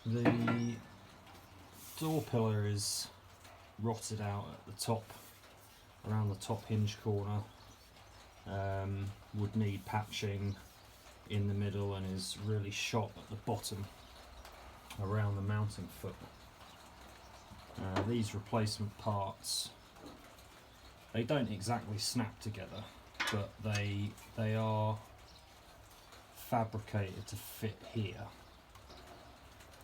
The door pillar is rotted out at the top, around the top hinge corner. Would need patching in the middle and is really shot at the bottom around the mounting foot. These replacement parts, they don't exactly snap together, but they are fabricated to fit here.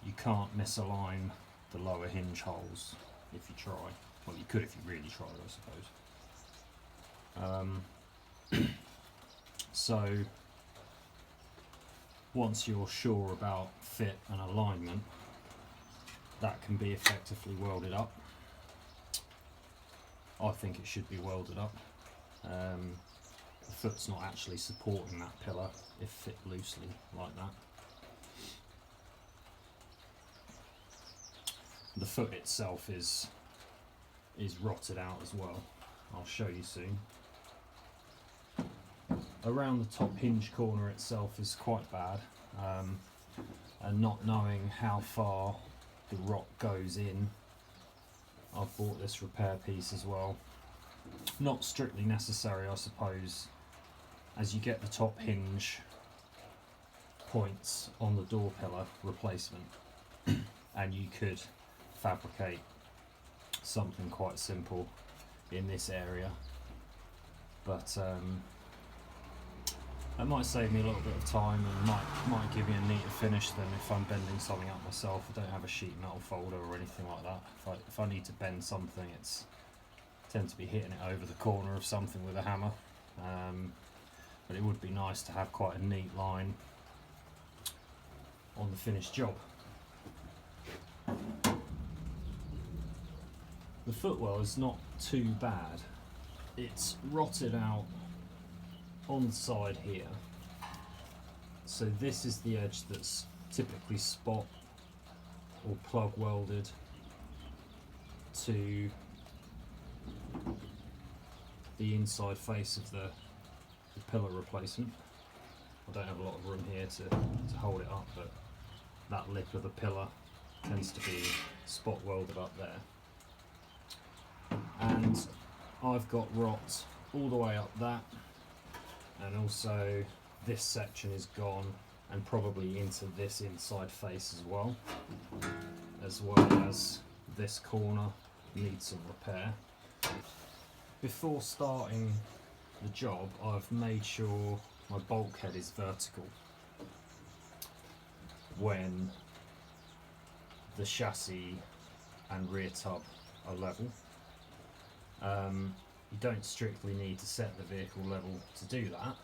You can't misalign the lower hinge holes if you try. Well, you could if you really tried, I suppose. So once you're sure about fit and alignment, that can be effectively welded up. I think it should be welded up. The foot's not actually supporting that pillar if fit loosely like that. The foot itself is rotted out as well. I'll show you soon. Around the top hinge corner itself is quite bad, and not knowing how far the rot goes in, I've bought this repair piece as well. Not strictly necessary, I suppose, as you get the top hinge points on the door pillar replacement, and you could fabricate something quite simple in this area, but it might save me a little bit of time and might give me a neater finish than if I'm bending something up myself. I don't have a sheet metal folder or anything like that. If I need to bend something, I tend to be hitting it over the corner of something with a hammer, but it would be nice to have quite a neat line on the finished job. The footwell is not too bad. It's rotted out on the side here, so this is the edge that's typically spot or plug welded to the inside face of the pillar replacement. I don't have a lot of room here to hold it up, but that lip of the pillar tends to be spot welded up there. And I've got rot all the way up that, and also this section is gone and probably into this inside face as well as this corner needs some repair. Before starting the job, I've made sure my bulkhead is vertical when the chassis and rear tub are level. You don't strictly need to set the vehicle level to do that.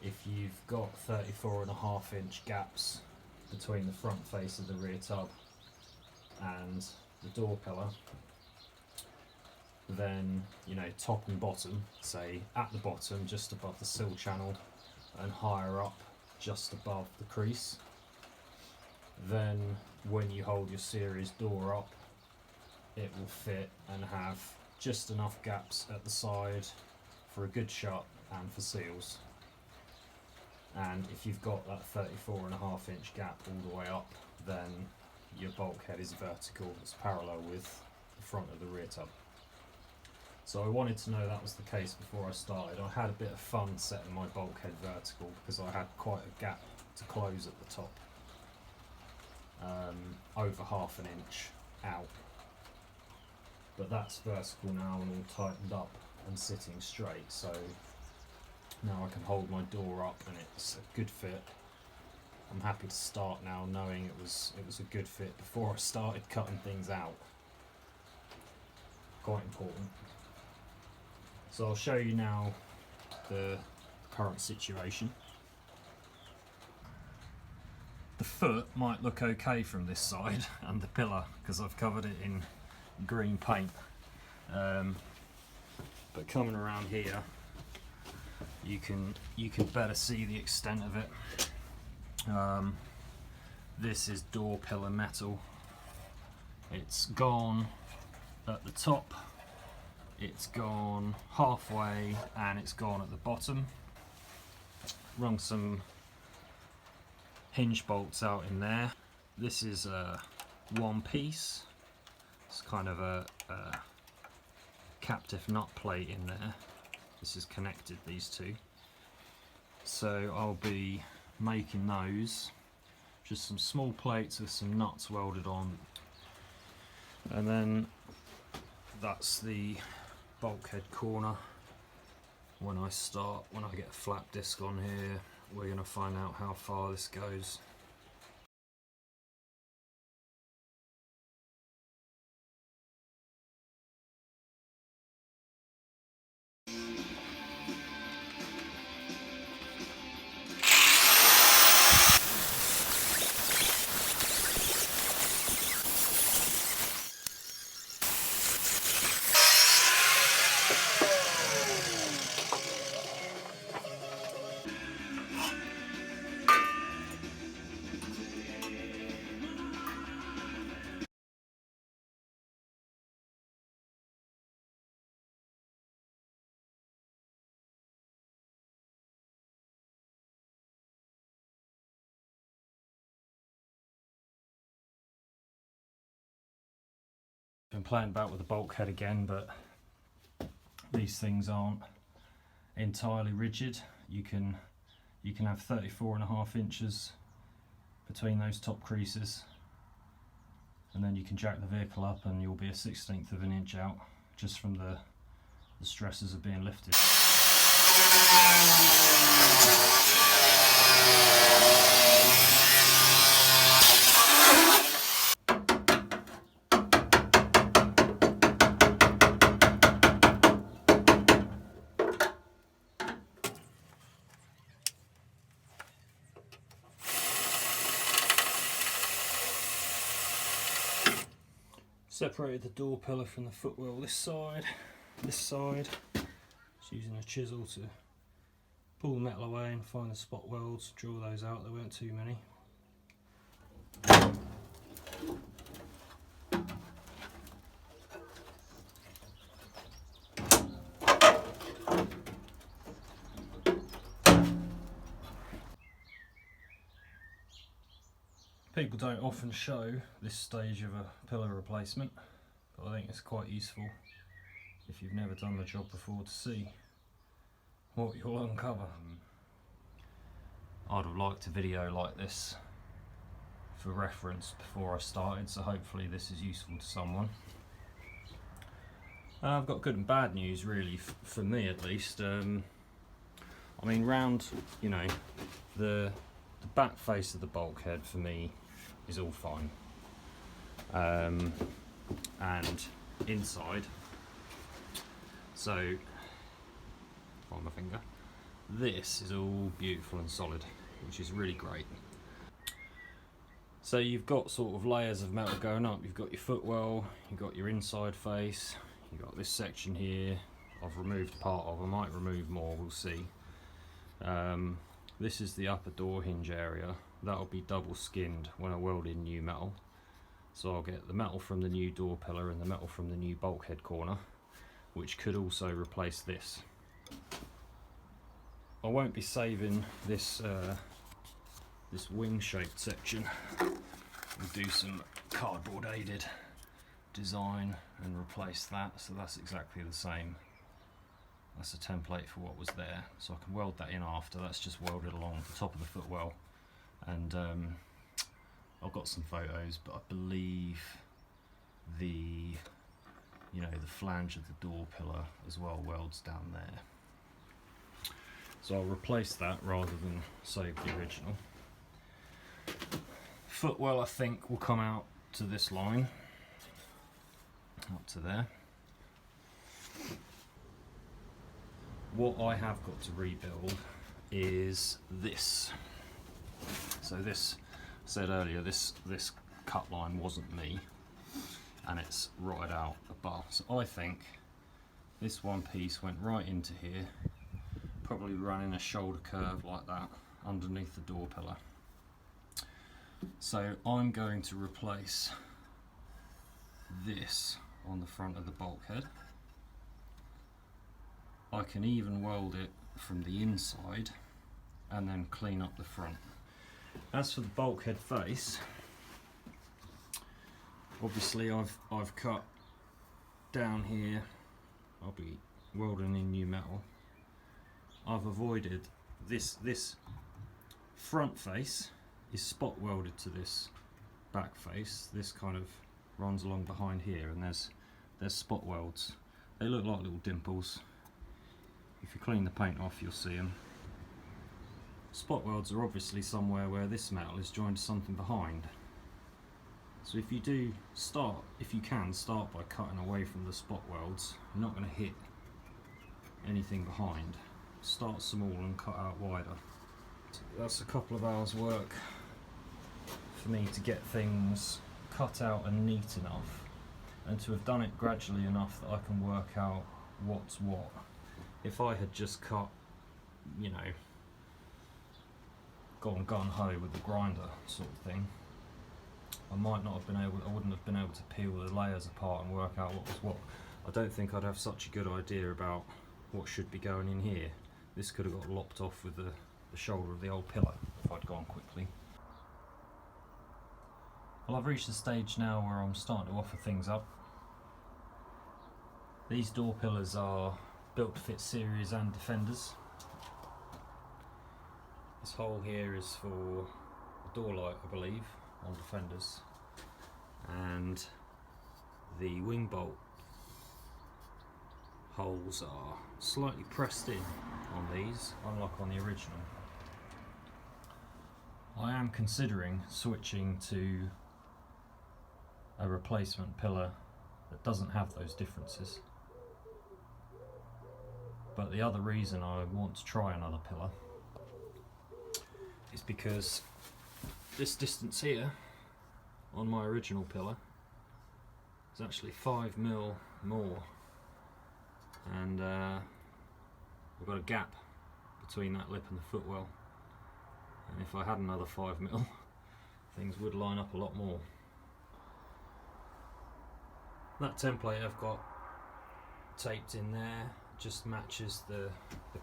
If you've got 34.5-inch gaps between the front face of the rear tub and the door pillar, then, you know, top and bottom, say at the bottom just above the sill channel and higher up just above the crease, then when you hold your series door up, it will fit and have just enough gaps at the side for a good shut and for seals. And if you've got that 34.5-inch gap all the way up, then your bulkhead is vertical, it's parallel with the front of the rear tub. So I wanted to know that was the case before I started. I had a bit of fun setting my bulkhead vertical because I had quite a gap to close at the top, over 1/2 inch out. But that's vertical now and all tightened up and sitting straight, so now I can hold my door up and it's a good fit. I'm happy to start now knowing it was a good fit before I started cutting things out. Quite important. So I'll show you now the current situation. The foot might look okay from this side and the pillar because I've covered it in green paint, but coming around here you can better see the extent of it. This is door pillar metal. It's gone at the top, it's gone halfway, and it's gone at the bottom. Rung some hinge bolts out in there. This is one piece. It's kind of a captive nut plate in there. This is connected, these two. So I'll be making those, just some small plates with some nuts welded on. And then that's the bulkhead corner. When I get a flap disc on here, we're going to find out how far this goes. Been playing about with the bulkhead again, but these things aren't entirely rigid. You can have 34.5 inches between those top creases, and then you can jack the vehicle up and you'll be a 1/16 of an inch out just from the stresses of being lifted. Separated the door pillar from the footwell this side. Just using a chisel to pull the metal away and find the spot welds, draw those out, there weren't too many. People don't often show this stage of a pillar replacement, but I think it's quite useful if you've never done the job before to see what you'll uncover. I'd have liked a video like this for reference before I started, so hopefully this is useful to someone. I've got good and bad news really, for me at least. I mean, round, the back face of the bulkhead for me is all fine, and inside, so on my finger, this is all beautiful and solid, which is really great. So you've got sort of layers of metal going up. You've got your footwell, you've got your inside face, you've got this section here I've removed part of. I might remove more, we'll see. This is the upper door hinge area. That'll be double skinned when I weld in new metal. So I'll get the metal from the new door pillar and the metal from the new bulkhead corner, which could also replace this. I won't be saving this this wing shaped section. We'll do some cardboard aided design and replace that, so that's exactly the same. That's a template for what was there, so I can weld that in after. That's just welded along the top of the footwell, and I've got some photos, but I believe the flange of the door pillar as well welds down there. So I'll replace that rather than save the original. Footwell I think will come out to this line, up to there. What I have got to rebuild is this. So this, I said earlier, this cut line wasn't me, and it's rotted out above. So I think this one piece went right into here, probably running a shoulder curve like that underneath the door pillar. So I'm going to replace this on the front of the bulkhead. I can even weld it from the inside and then clean up the front. As for the bulkhead face, Obviously I've cut down here, I'll be welding in new metal. I've avoided this front face is spot welded to this back face. This kind of runs along behind here, and there's spot welds. They look like little dimples. If you clean the paint off, you'll see them. Spot welds are obviously somewhere where this metal is joined to something behind. So if you can start by cutting away from the spot welds, you're not going to hit anything behind. Start small and cut out wider. That's a couple of hours work for me to get things cut out and neat enough, and to have done it gradually enough that I can work out what's what. If I had just cut, you know, gone gun-ho with the grinder sort of thing, I wouldn't have been able to peel the layers apart and work out what was what. I don't think I'd have such a good idea about what should be going in here. This could have got lopped off with the shoulder of the old pillar if I'd gone quickly. Well, I've reached the stage now where I'm starting to offer things up. These door pillars are built to fit series and defenders. This hole here is for a door light, I believe, on defenders, and the wing bolt holes are slightly pressed in on these, unlike on the original. I am considering switching to a replacement pillar that doesn't have those differences. But the other reason I want to try another pillar is because this distance here on my original pillar is actually 5mm more, and I've got a gap between that lip and the footwell, and if I had another 5mm things would line up a lot more. That template I've got taped in there just matches the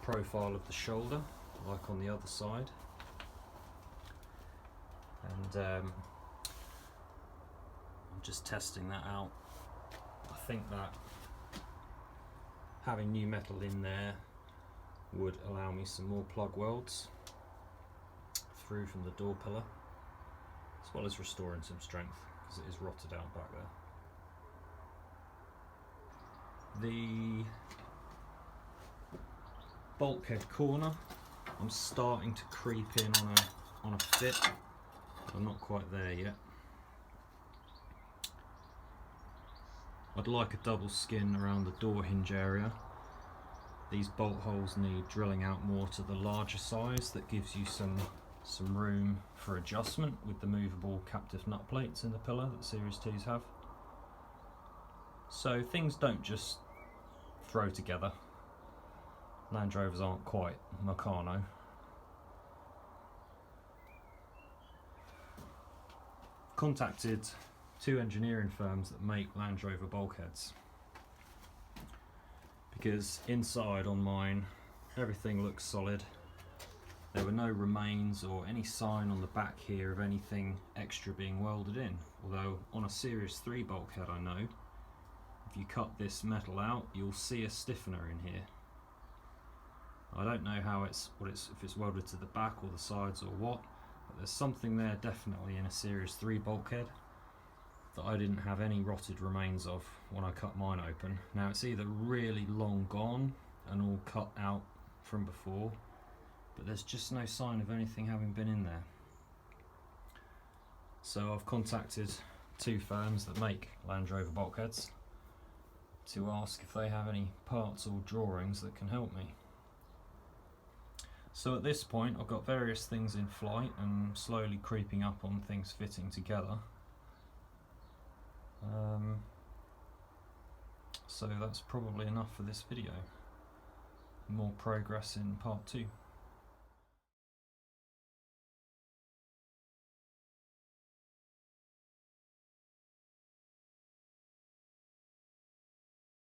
profile of the shoulder, like on the other side. And I'm just testing that out. I think that having new metal in there would allow me some more plug welds through from the door pillar, as well as restoring some strength, because it is rotted out back there. The bulkhead corner, I'm starting to creep in on a fit. I'm not quite there yet. I'd like a double skin around the door hinge area. These bolt holes need drilling out more to the larger size. That gives you some room for adjustment with the movable captive nut plates in the pillar that Series 2s have. So things don't just throw together. Land Rovers aren't quite Meccano. Contacted 2 engineering firms that make Land Rover bulkheads, because inside on mine everything looks solid. There were no remains or any sign on the back here of anything extra being welded in, although on a Series 3 bulkhead I know if you cut this metal out you'll see a stiffener in here. I don't know how if it's welded to the back or the sides or what, but there's something there definitely in a Series 3 bulkhead that I didn't have any rotted remains of when I cut mine open. Now it's either really long gone and all cut out from before, but there's just no sign of anything having been in there. So I've contacted 2 firms that make Land Rover bulkheads to ask if they have any parts or drawings that can help me. So at this point I've got various things in flight and slowly creeping up on things fitting together. So that's probably enough for this video. More progress in part 2.